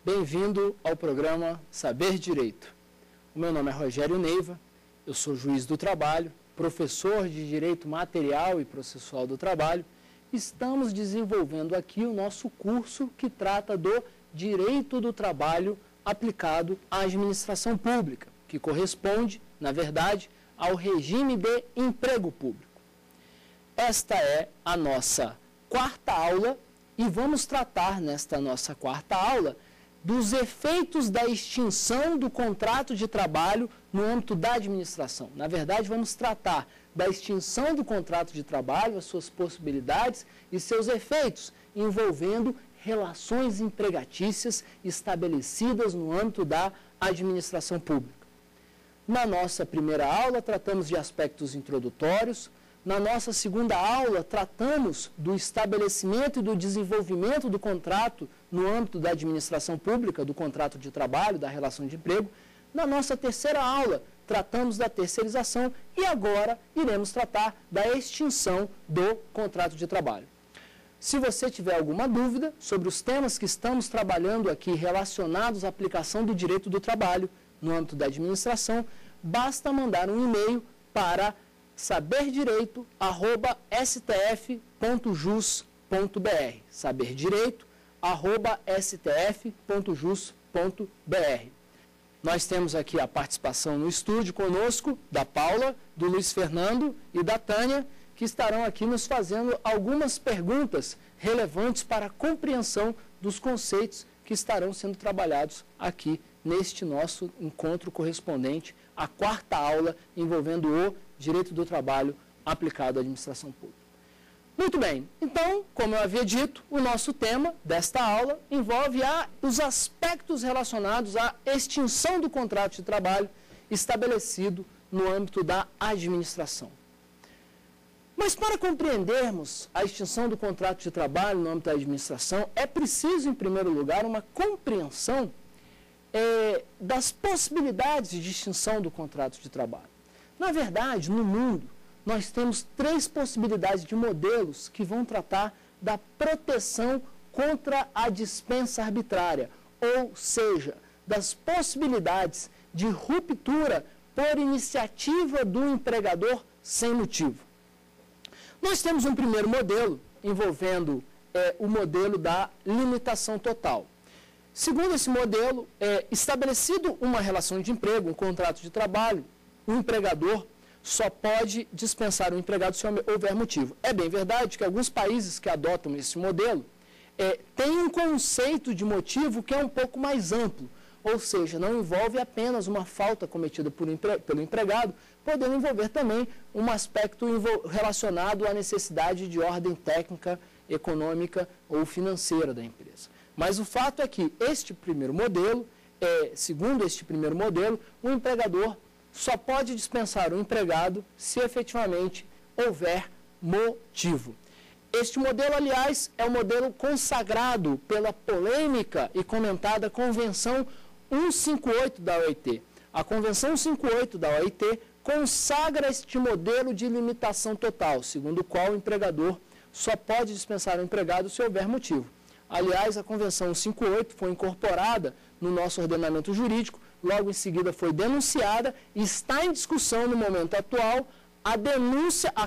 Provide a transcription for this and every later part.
Bem-vindo ao programa Saber Direito. O meu nome é Rogério Neiva, eu sou juiz do trabalho, professor de Direito Material e Processual do Trabalho. Estamos desenvolvendo aqui o nosso curso que trata do Direito do Trabalho aplicado à administração pública, que corresponde, na verdade, ao regime de emprego público. Esta é a nossa quarta aula e vamos tratar nesta nossa quarta aula dos efeitos da extinção do contrato de trabalho no âmbito da administração. Na verdade, vamos tratar da extinção do contrato de trabalho, as suas possibilidades e seus efeitos, envolvendo relações empregatícias estabelecidas no âmbito da administração pública. Na nossa primeira aula, tratamos de aspectos introdutórios. Na nossa segunda aula, tratamos do estabelecimento e do desenvolvimento do contrato no âmbito da administração pública, do contrato de trabalho, da relação de emprego. Na nossa terceira aula, tratamos da terceirização e agora iremos tratar da extinção do contrato de trabalho. Se você tiver alguma dúvida sobre os temas que estamos trabalhando aqui relacionados à aplicação do direito do trabalho no âmbito da administração, basta mandar um e-mail para saberdireito@stf.jus.br, saberdireito@stf.jus.br. Nós temos aqui a participação no estúdio conosco da Paula, do Luiz Fernando e da Tânia, que estarão aqui nos fazendo algumas perguntas relevantes para a compreensão dos conceitos que estarão sendo trabalhados aqui neste nosso encontro correspondente à quarta aula envolvendo o direito do trabalho aplicado à administração pública. Muito bem, então, como eu havia dito, o nosso tema desta aula envolve os aspectos relacionados à extinção do contrato de trabalho estabelecido no âmbito da administração. Mas para compreendermos a extinção do contrato de trabalho no âmbito da administração, é preciso, em primeiro lugar, uma compreensão das possibilidades de extinção do contrato de trabalho. Na verdade, no mundo, nós temos três possibilidades de modelos que vão tratar da proteção contra a dispensa arbitrária, ou seja, das possibilidades de ruptura por iniciativa do empregador sem motivo. Nós temos um primeiro modelo envolvendo o modelo da limitação total. Segundo esse modelo, estabelecido uma relação de emprego, um contrato de trabalho, o empregador só pode dispensar o empregado se houver motivo. É bem verdade que alguns países que adotam esse modelo têm um conceito de motivo que é um pouco mais amplo, ou seja, não envolve apenas uma falta cometida pelo empregado, podendo envolver também um aspecto relacionado à necessidade de ordem técnica, econômica ou financeira da empresa. Mas o fato é que este primeiro modelo, segundo este primeiro modelo, o empregador só pode dispensar o empregado se efetivamente houver motivo. Este modelo, aliás, é o modelo consagrado pela polêmica e comentada Convenção 158 da OIT. A Convenção 158 da OIT consagra este modelo de limitação total, segundo o qual o empregador só pode dispensar o empregado se houver motivo. Aliás, a Convenção 158 foi incorporada no nosso ordenamento jurídico, logo em seguida foi denunciada e está em discussão no momento atual a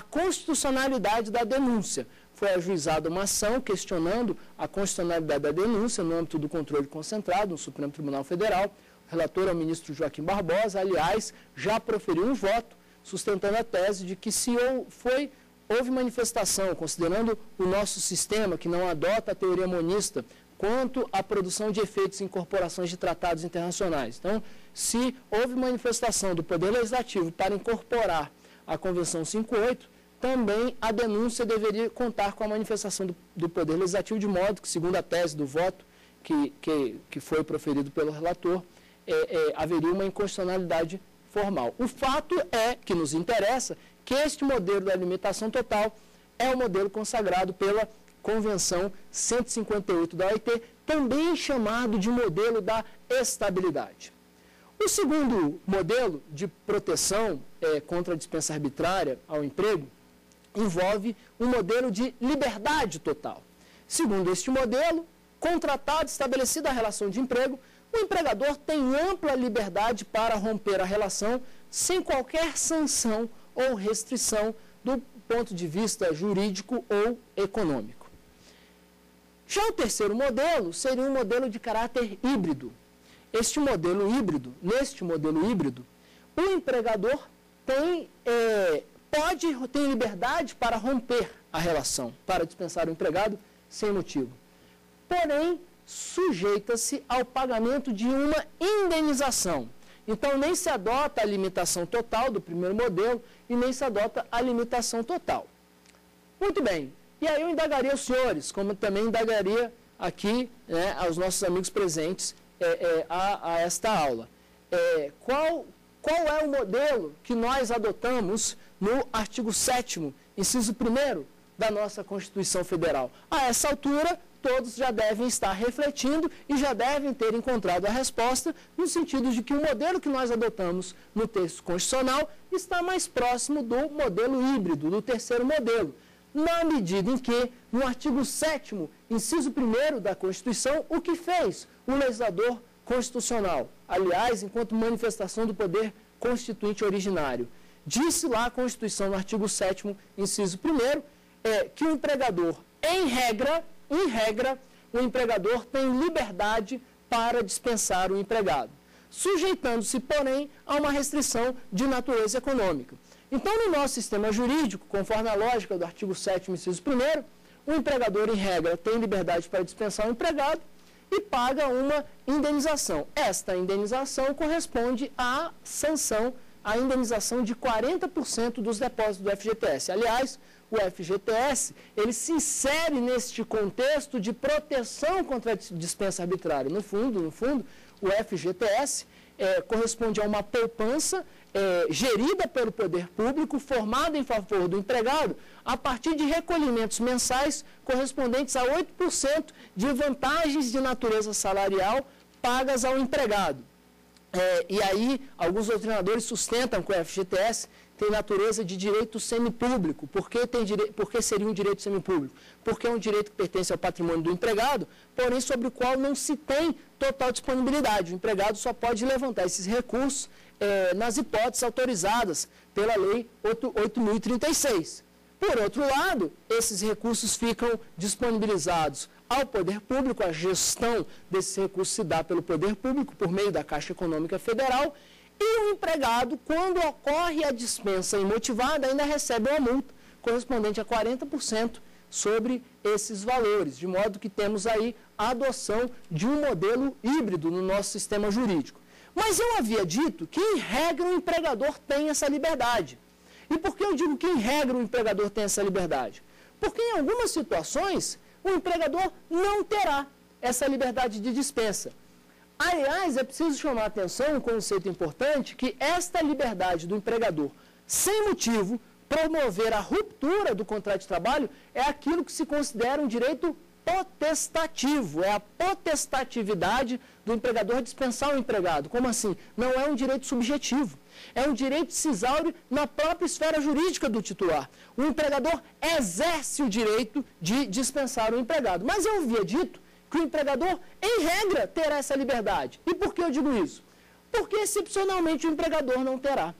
constitucionalidade da denúncia. Foi ajuizada uma ação questionando a constitucionalidade da denúncia no âmbito do controle concentrado no Supremo Tribunal Federal. O relator é o ministro Joaquim Barbosa, aliás, já proferiu um voto sustentando a tese de que se houve manifestação, considerando o nosso sistema que não adota a teoria monista, quanto à produção de efeitos em incorporações de tratados internacionais. Então, se houve manifestação do Poder Legislativo para incorporar a Convenção 158, também a denúncia deveria contar com a manifestação do Poder Legislativo, de modo que, segundo a tese do voto que foi proferido pelo relator, haveria uma inconstitucionalidade formal. O fato é que nos interessa que este modelo da limitação total é o modelo consagrado pela Convenção 158 da OIT, também chamado de modelo da estabilidade. O segundo modelo de proteção contra a dispensa arbitrária ao emprego envolve um modelo de liberdade total. Segundo este modelo, contratado, estabelecida a relação de emprego, o empregador tem ampla liberdade para romper a relação sem qualquer sanção ou restrição do ponto de vista jurídico ou econômico. Já o terceiro modelo seria um modelo de caráter híbrido. Neste modelo híbrido, o empregador tem liberdade para romper a relação, para dispensar o empregado sem motivo. Porém, sujeita-se ao pagamento de uma indenização. Então, nem se adota a limitação total do primeiro modelo e nem se adota a limitação total. Muito bem. E aí eu indagaria aos senhores, como também indagaria aqui, né, aos nossos amigos presentes a esta aula. Qual é o modelo que nós adotamos no artigo 7º, inciso 1º da nossa Constituição Federal? A essa altura, todos já devem estar refletindo e já devem ter encontrado a resposta no sentido de que o modelo que nós adotamos no texto constitucional está mais próximo do modelo híbrido, do terceiro modelo, na medida em que, no artigo 7º, inciso 1º da Constituição, o que fez o legislador constitucional, aliás, enquanto manifestação do poder constituinte originário? Disse lá a Constituição, no artigo 7º, inciso 1º, que o empregador, em regra, o empregador tem liberdade para dispensar o empregado, sujeitando-se, porém, a uma restrição de natureza econômica. Então, no nosso sistema jurídico, conforme a lógica do artigo 7º, inciso 1º, o empregador, em regra, tem liberdade para dispensar o empregado e paga uma indenização. Esta indenização corresponde à sanção, à indenização de 40% dos depósitos do FGTS. Aliás, o FGTS, ele se insere neste contexto de proteção contra a dispensa arbitrária. No fundo, o FGTS corresponde a uma poupança gerida pelo poder público, formada em favor do empregado, a partir de recolhimentos mensais correspondentes a 8% de vantagens de natureza salarial pagas ao empregado. E aí, alguns doutrinadores sustentam que o FGTS tem natureza de direito semipúblico. Por que seria um direito semipúblico? Porque é um direito que pertence ao patrimônio do empregado, porém sobre o qual não se tem total disponibilidade. O empregado só pode levantar esses recursos nas hipóteses autorizadas pela Lei 8.036. Por outro lado, esses recursos ficam disponibilizados ao poder público, a gestão desses recursos se dá pelo poder público por meio da Caixa Econômica Federal, e o empregado, quando ocorre a dispensa imotivada, ainda recebe uma multa correspondente a 40% sobre esses valores, de modo que temos aí a adoção de um modelo híbrido no nosso sistema jurídico. Mas eu havia dito que, em regra, o empregador tem essa liberdade. E por que eu digo que, em regra, o empregador tem essa liberdade? Porque, em algumas situações, o empregador não terá essa liberdade de dispensa. Aliás, é preciso chamar a atenção, um conceito importante, que esta liberdade do empregador, sem motivo, promover a ruptura do contrato de trabalho, é aquilo que se considera um direito potestativo, é a potestatividade do empregador dispensar o empregado. Como assim? Não é um direito subjetivo. É um direito que se exaure na própria esfera jurídica do titular. O empregador exerce o direito de dispensar o empregado. Mas eu havia dito que o empregador, em regra, terá essa liberdade. E por que eu digo isso? Porque, excepcionalmente, o empregador não terá.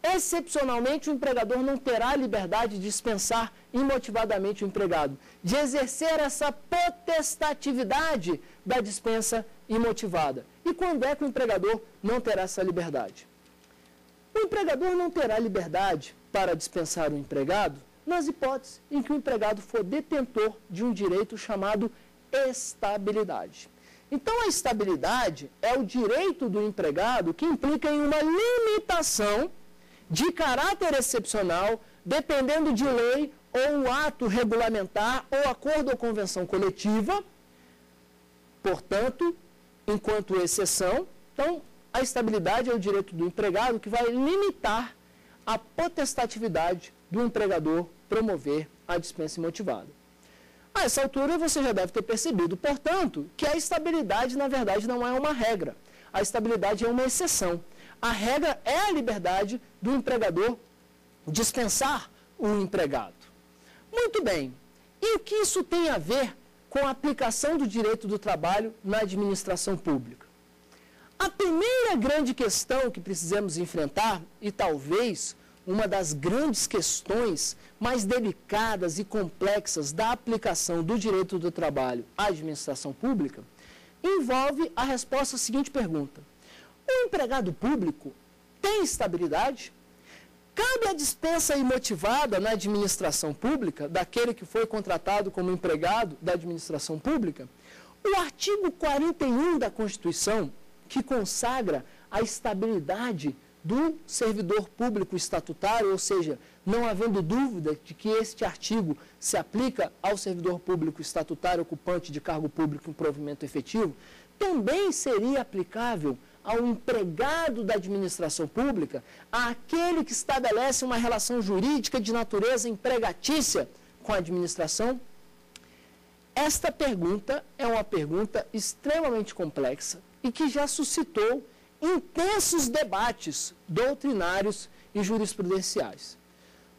Excepcionalmente, o empregador não terá a liberdade de dispensar imotivadamente o empregado, de exercer essa potestatividade da dispensa imotivada. E quando é que o empregador não terá essa liberdade? O empregador não terá liberdade para dispensar o empregado nas hipóteses em que o empregado for detentor de um direito chamado estabilidade. Então, a estabilidade é o direito do empregado que implica em uma limitação de caráter excepcional, dependendo de lei ou um ato regulamentar ou acordo ou convenção coletiva, portanto, enquanto exceção. Então, a estabilidade é o direito do empregado que vai limitar a potestatividade do empregador promover a dispensa imotivada. A essa altura, você já deve ter percebido, portanto, que a estabilidade, na verdade, não é uma regra. A estabilidade é uma exceção. A regra é a liberdade do empregador dispensar o empregado. Muito bem. E o que isso tem a ver com a aplicação do direito do trabalho na administração pública. A primeira grande questão que precisamos enfrentar, e talvez uma das grandes questões mais delicadas e complexas da aplicação do direito do trabalho à administração pública, envolve a resposta à seguinte pergunta: o empregado público tem estabilidade? Cabe a dispensa imotivada na administração pública daquele que foi contratado como empregado da administração pública? O artigo 41 da Constituição, que consagra a estabilidade do servidor público estatutário, ou seja, não havendo dúvida de que este artigo se aplica ao servidor público estatutário ocupante de cargo público em provimento efetivo, também seria aplicável ao empregado da administração pública, àquele que estabelece uma relação jurídica de natureza empregatícia com a administração? Esta pergunta é uma pergunta extremamente complexa e que já suscitou intensos debates doutrinários e jurisprudenciais.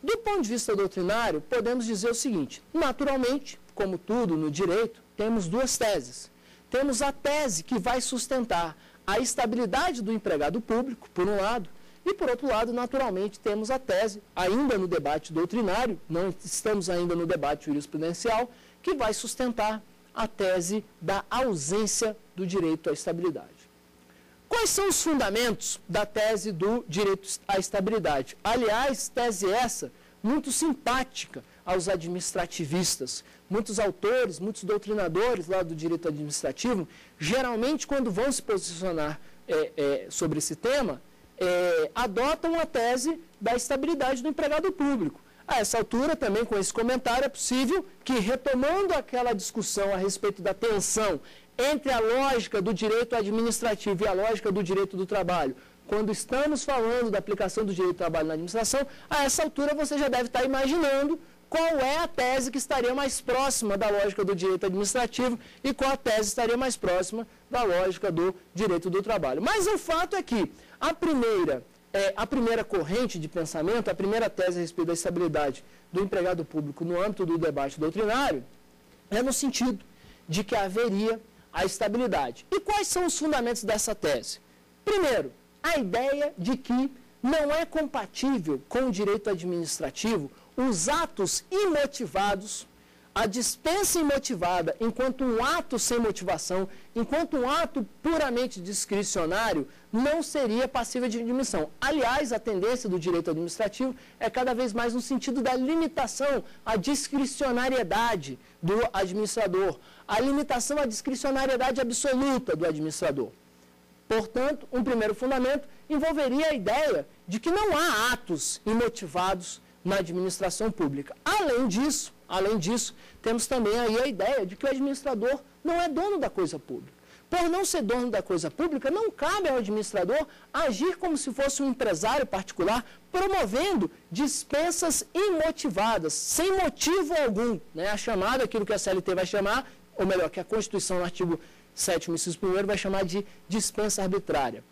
Do ponto de vista doutrinário, podemos dizer o seguinte: naturalmente, como tudo no direito, temos duas teses. Temos a tese que vai sustentar a estabilidade do empregado público, por um lado, e, por outro lado, naturalmente, temos a tese, ainda no debate doutrinário, não estamos ainda no debate jurisprudencial, que vai sustentar a tese da ausência do direito à estabilidade. Quais são os fundamentos da tese do direito à estabilidade? Aliás, tese essa muito simpática aos administrativistas. Muitos autores, muitos doutrinadores lá do direito administrativo, geralmente, quando vão se posicionar sobre esse tema, adotam a tese da estabilidade do empregado público. A essa altura, também com esse comentário, é possível que, retomando aquela discussão a respeito da tensão entre a lógica do direito administrativo e a lógica do direito do trabalho, quando estamos falando da aplicação do direito do trabalho na administração, a essa altura você já deve estar imaginando qual é a tese que estaria mais próxima da lógica do direito administrativo e qual a tese estaria mais próxima da lógica do direito do trabalho. Mas o fato é que a primeira corrente de pensamento, a primeira tese a respeito da estabilidade do empregado público no âmbito do debate doutrinário, é no sentido de que haveria a estabilidade. E quais são os fundamentos dessa tese? Primeiro, a ideia de que não é compatível com o direito administrativo os atos imotivados, a dispensa imotivada enquanto um ato sem motivação, enquanto um ato puramente discricionário, não seria passível de admissão. Aliás, a tendência do direito administrativo é cada vez mais no sentido da limitação à discricionariedade do administrador, a limitação à discricionariedade absoluta do administrador. Portanto, um primeiro fundamento envolveria a ideia de que não há atos imotivados na administração pública. Além disso, temos também aí a ideia de que o administrador não é dono da coisa pública. Por não ser dono da coisa pública, não cabe ao administrador agir como se fosse um empresário particular, promovendo dispensas imotivadas, sem motivo algum, né? A chamada, aquilo que a CLT vai chamar, ou melhor, que a Constituição, no artigo 7º, inciso 1º, vai chamar de dispensa arbitrária.